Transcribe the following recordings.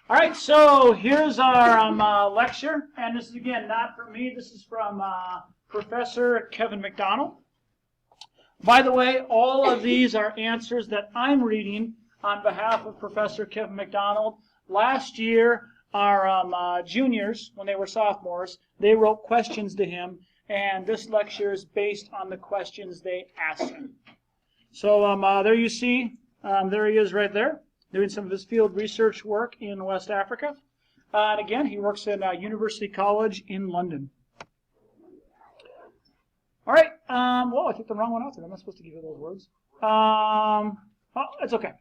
All right, so here's our lecture, and this is, again, not from me. This is from Professor Kevin MacDonald. By the way, all of these are answers that I'm reading on behalf of Professor Kevin MacDonald. Last year, our juniors, when they were sophomores, they wrote questions to him, and this lecture is based on the questions they asked him. So there you see, there he is right there, doing some of his field research work in West Africa. And again, he works at University College in London. All right, well, I took the wrong one out there. I'm not supposed to give you those words. Oh, it's okay.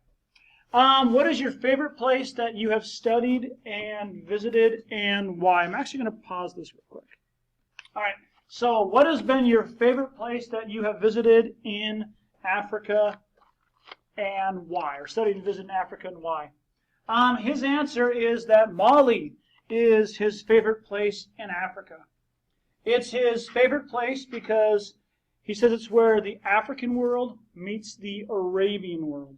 What is your favorite place that you have studied and visited, and why? I'm actually going to pause this real quick. All right, so what has been your favorite place that you have visited in Africa, and why? Or studied and visited in Africa, and why? His answer is that Mali is his favorite place in Africa. It's his favorite place because he says it's where the African world meets the Arabian world.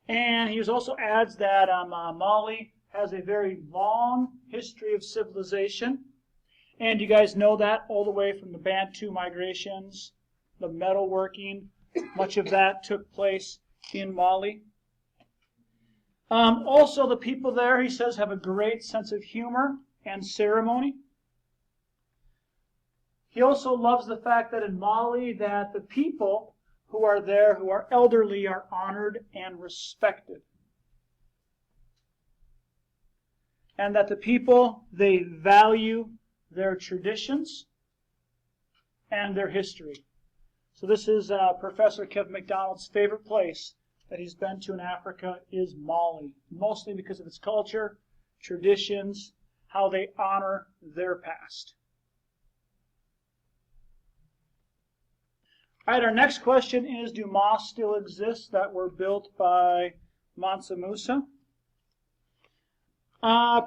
And he also adds that Mali has a very long history of civilization. And you guys know that all the way from the Bantu migrations, the metalworking, much of that took place in Mali. Also, the people there, he says, have a great sense of humor and ceremony. He also loves the fact that in Mali that the people who are there, who are elderly, are honored and respected. And that the people, they value their traditions and their history. So this is Professor Kevin MacDonald's favorite place that he's been to in Africa is Mali, mostly because of its culture, traditions, how they honor their past. All right, our next question is, do mosques still exist that were built by Mansa Musa?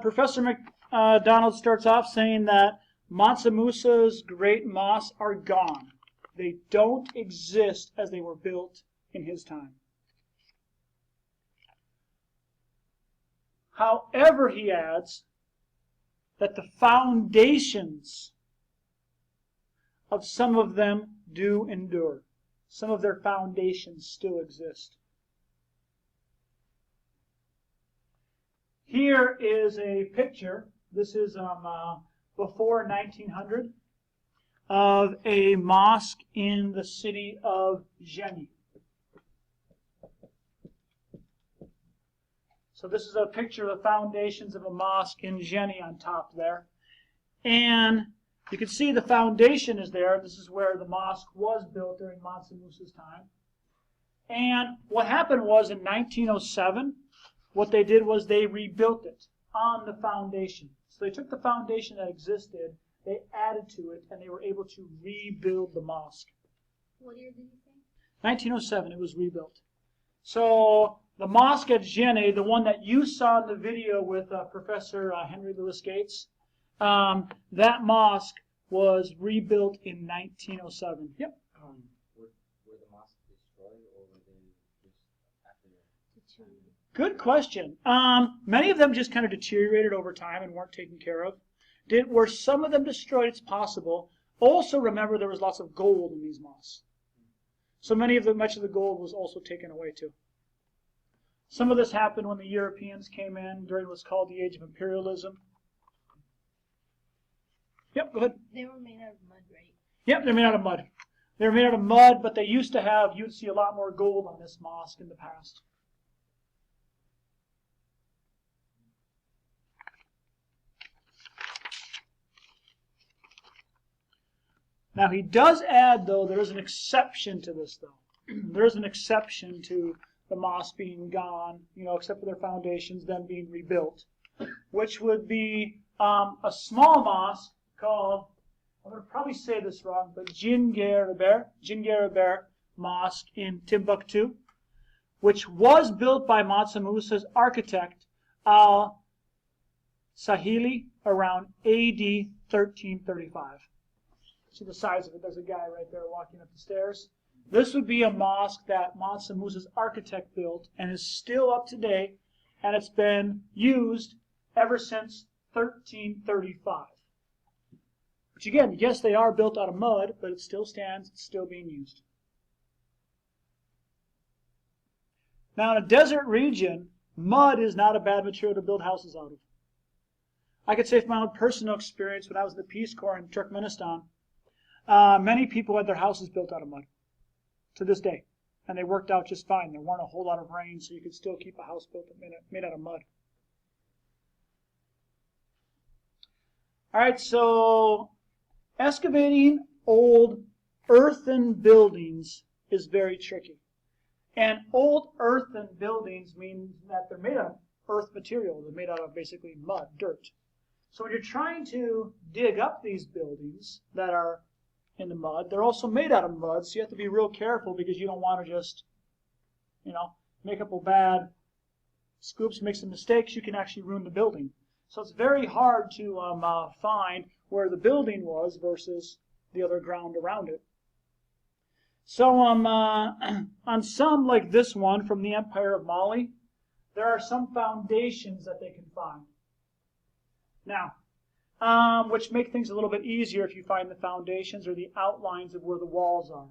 Professor MacDonald starts off saying that Mansa Musa's great mosques are gone. They don't exist as they were built in his time. However, he adds that the foundations of some of them do endure. Some of their foundations still exist. Here is a picture. This is before 1900 of a mosque in the city of Geni. So this is a picture of the foundations of a mosque in Geni on top there. And you can see the foundation is there. This is where the mosque was built during Mansa Musa's time. And what happened was in 1907, what they did was they rebuilt it on the foundation. So they took the foundation that existed, they added to it, and they were able to rebuild the mosque. What year did you say? 1907, it was rebuilt. So the mosque at Geni, the one that you saw in the video with Professor Henry Louis Gates, that mosque was rebuilt in 1907. Yep. Were the mosques destroyed, or were they just after? Good question. Many of them just kind of deteriorated over time and weren't taken care of. Were some of them destroyed? It's possible. Also, remember there was lots of gold in these mosques, so much of the gold was also taken away too. Some of this happened when the Europeans came in during what's called the Age of Imperialism. Yep, go ahead. They were made out of mud, right? Yep, they're made out of mud. They're made out of mud, but they used to have, you'd see a lot more gold on this mosque in the past. Now he does add, though, there is an exception to this, though. There is an exception to the mosque being gone, except for their foundations, them being rebuilt, which would be a small mosque called, I'm going to probably say this wrong, but Djinguereber Mosque in Timbuktu, which was built by Mansa Musa's architect Al-Sahili around AD 1335. See the size of it. There's a guy right there walking up the stairs. This would be a mosque that Mansa Musa's architect built and is still up to date, and it's been used ever since 1335. Which again, yes, they are built out of mud, but it still stands, it's still being used. Now, in a desert region, mud is not a bad material to build houses out of. I could say from my own personal experience when I was in the Peace Corps in Turkmenistan, many people had their houses built out of mud to this day. And they worked out just fine. There weren't a whole lot of rain, so you could still keep a house built made out of mud. All right, so excavating old earthen buildings is very tricky. And old earthen buildings mean that they're made out of earth material. They're made out of basically mud, dirt. So when you're trying to dig up these buildings that are in the mud, they're also made out of mud, so you have to be real careful because you don't want to just, make up a bad scoops, make some mistakes. You can actually ruin the building. So it's very hard to find where the building was versus the other ground around it. So on some, like this one from the Empire of Mali, there are some foundations that they can find. Now, which make things a little bit easier if you find the foundations or the outlines of where the walls are.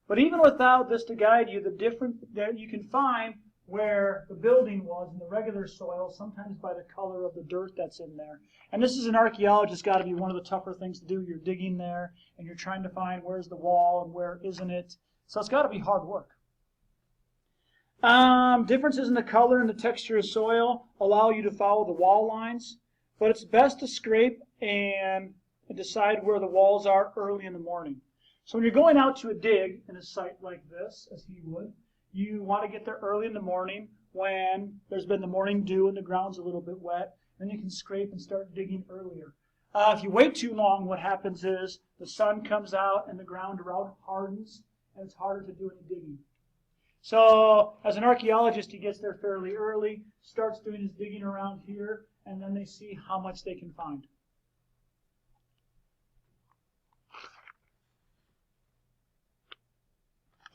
But even without this to guide you, the difference that you can find where the building was in the regular soil, sometimes by the color of the dirt that's in there. And this is an archaeologist, got to be one of the tougher things to do. You're digging there, and you're trying to find where's the wall and where isn't it. So it's got to be hard work. Differences in the color and the texture of soil allow you to follow the wall lines, but it's best to scrape and decide where the walls are early in the morning. So when you're going out to a dig in a site like this, as he would, you want to get there early in the morning when there's been the morning dew and the ground's a little bit wet. Then you can scrape and start digging earlier. If you wait too long, what happens is the sun comes out and the ground around hardens, and it's harder to do any digging. So as an archaeologist, he gets there fairly early, starts doing his digging around here, and then they see how much they can find.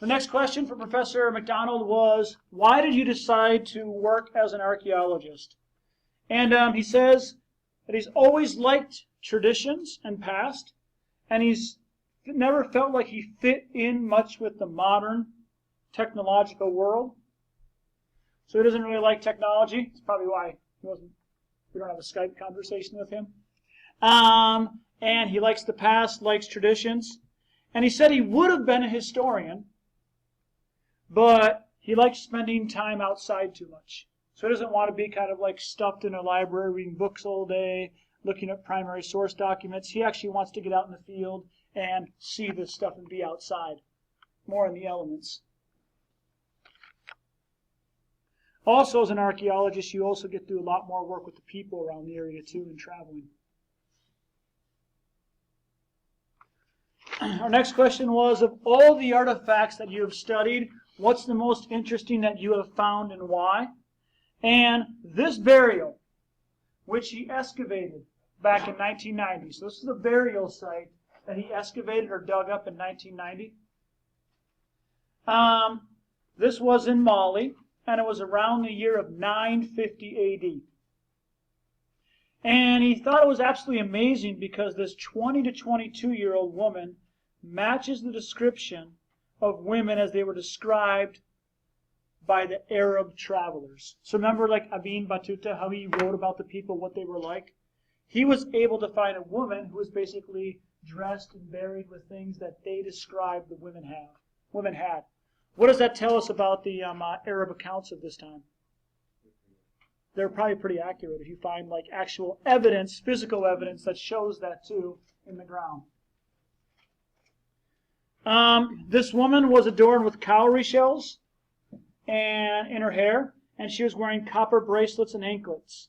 The next question for Professor MacDonald was, why did you decide to work as an archaeologist? And he says that he's always liked traditions and past, and he's never felt like he fit in much with the modern technological world. So he doesn't really like technology. That's probably why we don't have a Skype conversation with him. And he likes the past, likes traditions. And he said he would have been a historian, but he likes spending time outside too much. So he doesn't want to be kind of like stuffed in a library reading books all day, looking at primary source documents. He actually wants to get out in the field and see this stuff and be outside, more in the elements. Also, as an archaeologist, you also get to do a lot more work with the people around the area too and traveling. Our next question was, of all the artifacts that you have studied, what's the most interesting that you have found and why? And this burial, which he excavated back in 1990. So this is the burial site that he excavated or dug up in 1990. This was in Mali, and it was around the year of 950 AD. And he thought it was absolutely amazing because this 20 to 22-year-old woman matches the description of women as they were described by the Arab travelers. So remember like Ibn Battuta, how he wrote about the people, what they were like? He was able to find a woman who was basically dressed and buried with things that they described the women had. What does that tell us about the Arab accounts of this time? They're probably pretty accurate if you find like actual evidence, physical evidence that shows that too in the ground. This woman was adorned with cowrie shells and in her hair, and she was wearing copper bracelets and anklets.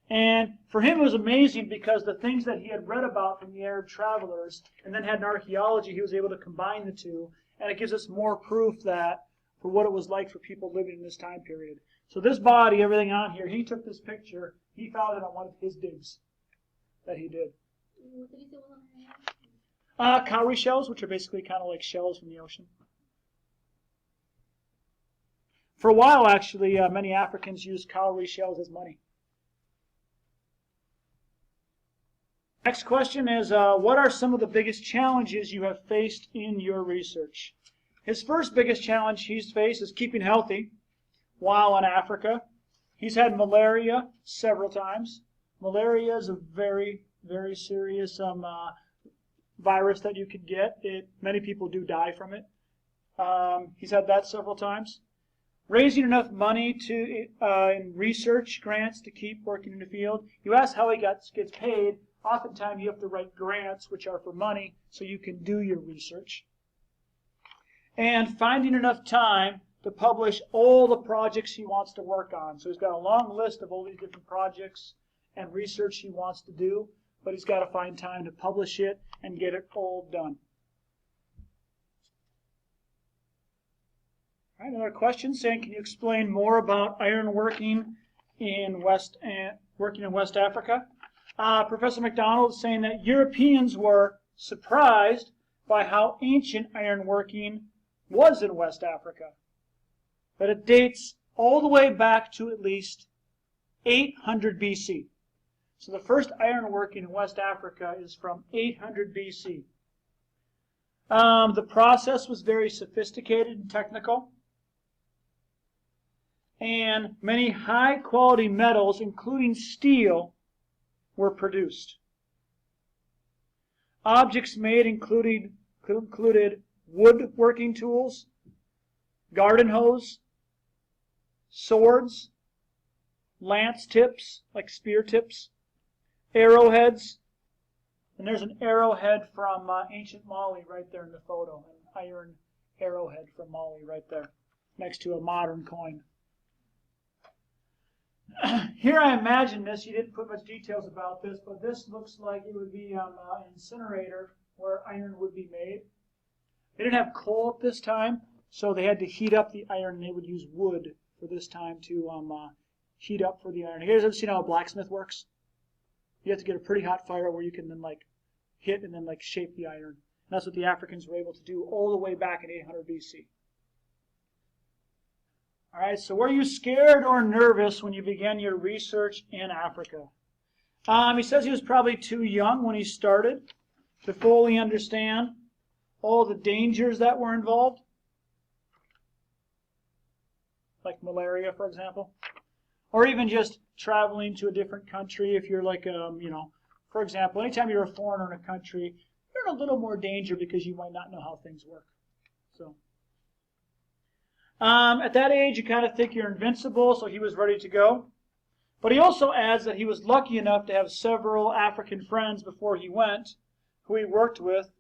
And for him it was amazing because the things that he had read about from the Arab travelers and then had in archaeology, he was able to combine the two, and it gives us more proof that for what it was like for people living in this time period. So this body, everything on here, he took this picture, he found it on one of his digs that he did. What did you say was on her hand? Cowrie shells, which are basically kind of like shells from the ocean. For a while, actually, many Africans used cowrie shells as money. Next question is, what are some of the biggest challenges you have faced in your research? His first biggest challenge he's faced is keeping healthy while in Africa. He's had malaria several times. Malaria is a very, very serious virus that you could get. Many people do die from it. He's had that several times. Raising enough money in research grants to keep working in the field. You ask how he gets paid. Oftentimes you have to write grants, which are for money, so you can do your research. And finding enough time to publish all the projects he wants to work on. So he's got a long list of all these different projects and research he wants to do, but he's got to find time to publish it and get it all done. All right, another question saying, can you explain more about ironworking in West Africa? Professor MacDonald is saying that Europeans were surprised by how ancient ironworking was in West Africa. That it dates all the way back to at least 800 BC. So the first ironworking in West Africa is from 800 BC. The process was very sophisticated and technical. And many high-quality metals, including steel, were produced. Objects made included woodworking tools, garden hoes, swords, lance tips, like spear tips, arrowheads, and there's an arrowhead from ancient Mali right there in the photo, an iron arrowhead from Mali right there, next to a modern coin. Here I imagine this, you didn't put much details about this, but this looks like it would be an incinerator where iron would be made. They didn't have coal at this time, so they had to heat up the iron, and they would use wood for this time to heat up for the iron. Here's, ever seen how a blacksmith works? You have to get a pretty hot fire where you can then hit and then shape the iron. And that's what the Africans were able to do all the way back in 800 BC. All right, so were you scared or nervous when you began your research in Africa? He says he was probably too young when he started to fully understand all the dangers that were involved, like malaria, for example, or even just traveling to a different country. If you're for example, anytime you're a foreigner in a country, you're in a little more danger because you might not know how things work. So. At that age, you kind of think you're invincible, so he was ready to go. But he also adds that he was lucky enough to have several African friends before he went, who he worked with,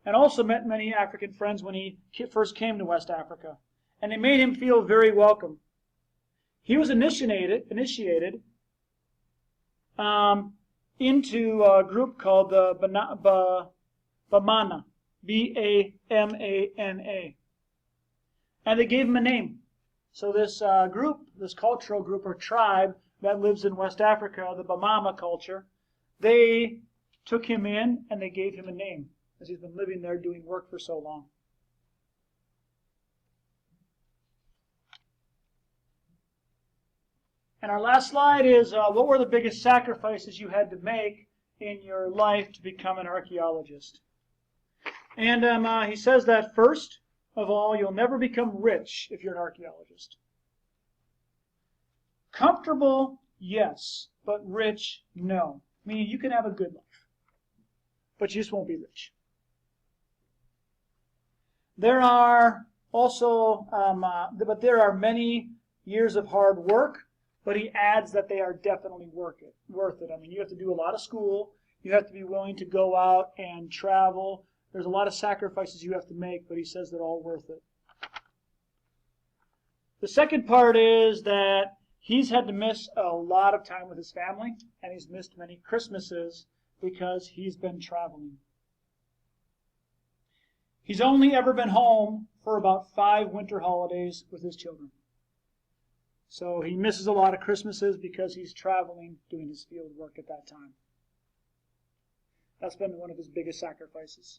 and also met many African friends when he first came to West Africa. And they made him feel very welcome. He was initiated into a group called the Bamana, B-A-M-A-N-A. And they gave him a name. So this this cultural group or tribe that lives in West Africa, the Bamama culture, they took him in and they gave him a name, as he's been living there doing work for so long. And our last slide is, what were the biggest sacrifices you had to make in your life to become an archaeologist? And he says that first of all, you'll never become rich if you're an archaeologist. Comfortable, yes, but rich, no. Meaning you can have a good life, but you just won't be rich. There are also, there are many years of hard work, but he adds that they are definitely worth it. I mean, you have to do a lot of school. You have to be willing to go out and travel. There's a lot of sacrifices you have to make, but he says they're all worth it. The second part is that he's had to miss a lot of time with his family, and he's missed many Christmases because he's been traveling. He's only ever been home for about 5 winter holidays with his children. So he misses a lot of Christmases because he's traveling doing his field work at that time. That's been one of his biggest sacrifices.